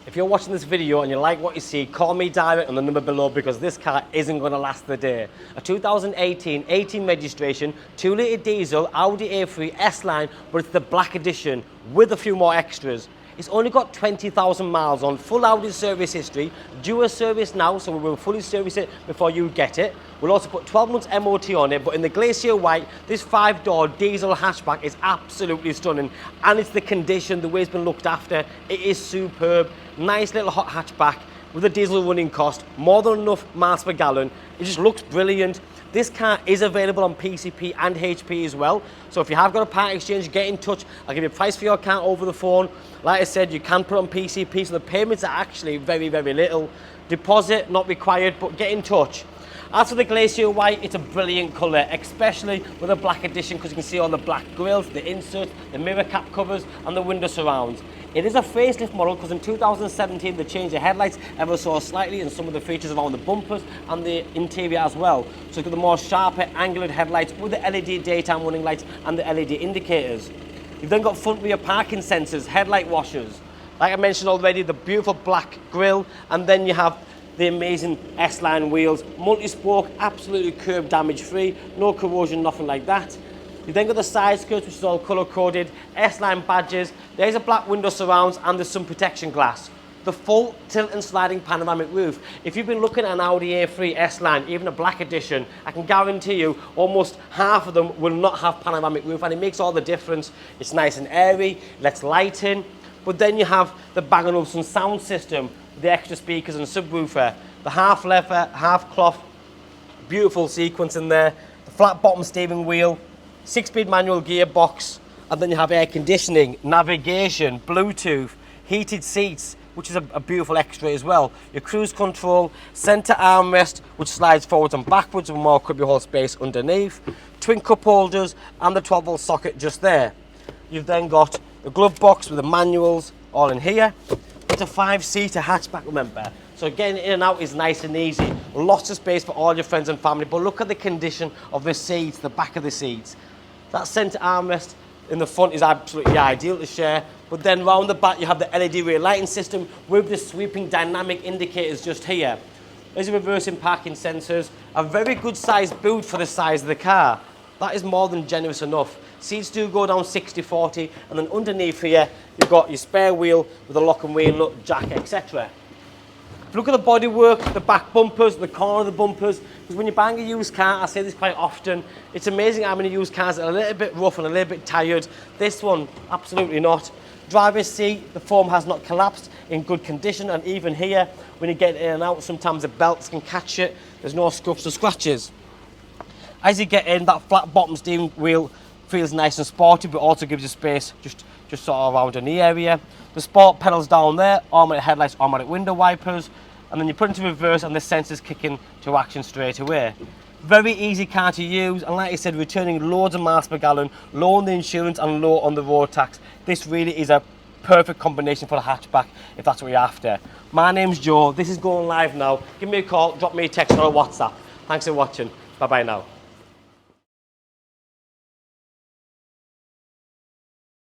If you're watching this video and you like what you see, call me direct on the number below because this car isn't going to last the day. A 2018 18 registration, 2-litre diesel, Audi A3 S-Line, but it's the black edition with a few more extras. It's only got 20,000 miles on, full Audi service history, due a service now, so we will fully service it before you get it. We'll also put 12 months MOT on it, but in the Glacier White, this 5-door diesel hatchback is absolutely stunning. And it's the condition, the way it's been looked after, it is superb. Nice little hot hatchback with a diesel running cost, more than enough miles per gallon. It just looks brilliant. This car is available on PCP and HP as well. So if you have got a part exchange, get in touch. I'll give you a price for your car over the phone. Like I said, you can put it on PCP, so the payments are actually very, very little. Deposit not required, but get in touch. As for the Glacier White, it's a brilliant colour, especially with a black edition, because you can see all the black grills, the inserts, the mirror cap covers, and the window surrounds. It is a facelift model because in 2017 they changed the headlights ever so slightly and some of the features around the bumpers and the interior as well. So it's got the more sharper angular headlights with the LED daytime running lights and the LED indicators. You've then got front rear parking sensors, headlight washers. Like I mentioned already, the beautiful black grille, and then you have the amazing S-Line wheels, multi-spoke, absolutely curb damage free, no corrosion, nothing like that. You've then got the side skirts, which is all colour coded, S-Line badges, there's a black window surrounds and there's some protection glass. The full tilt and sliding panoramic roof. If you've been looking at an Audi A3 S-Line, even a black edition, I can guarantee you almost half of them will not have panoramic roof, and it makes all the difference. It's nice and airy, lets light in, but then you have the Bang & Olufsen sound system, the extra speakers and subwoofer, the half leather, half cloth, beautiful sequence in there, the flat bottom steering wheel, 6-speed manual gearbox, and then you have air conditioning, navigation, Bluetooth, heated seats, which is a beautiful extra as well. Your cruise control, center armrest, which slides forwards and backwards with more cubbyhole space underneath, twin cup holders, and the 12-volt socket just there. You've then got the glove box with the manuals all in here. It's a 5-seater hatchback, remember, so getting in and out is nice and easy. Lots of space for all your friends and family, but look at the condition of the seats, the back of the seats. That center armrest in the front is absolutely ideal to share, but then round the back you have the LED rear lighting system with the sweeping dynamic indicators just here. There's your reversing parking sensors, a very good sized boot for the size of the car. That is more than generous enough. Seats do go down 60-40, and then underneath here you've got your spare wheel with a lock and wheel nut, jack, etc. If you look at the bodywork, the back bumpers, the corner of the bumpers, because when you're buying a used car, I say this quite often, it's amazing how many used cars are a little bit rough and a little bit tired. This one, absolutely not. Driver's seat, the foam has not collapsed, in good condition, and even here, when you get in and out, sometimes the belts can catch it. There's no scuffs or scratches. As you get in, that flat bottom steering wheel feels nice and sporty, but also gives you space just sort of around in the area. The sport pedals down there, automatic headlights, automatic window wipers, and then you put into reverse and the sensors kick in to action straight away. Very easy car to use, and like I said, returning loads of miles per gallon, low on the insurance and low on the road tax. This really is a perfect combination for a hatchback if that's what you're after. My name's Joe, this is going live now. Give me a call, drop me a text or a WhatsApp. Thanks for watching, bye bye now.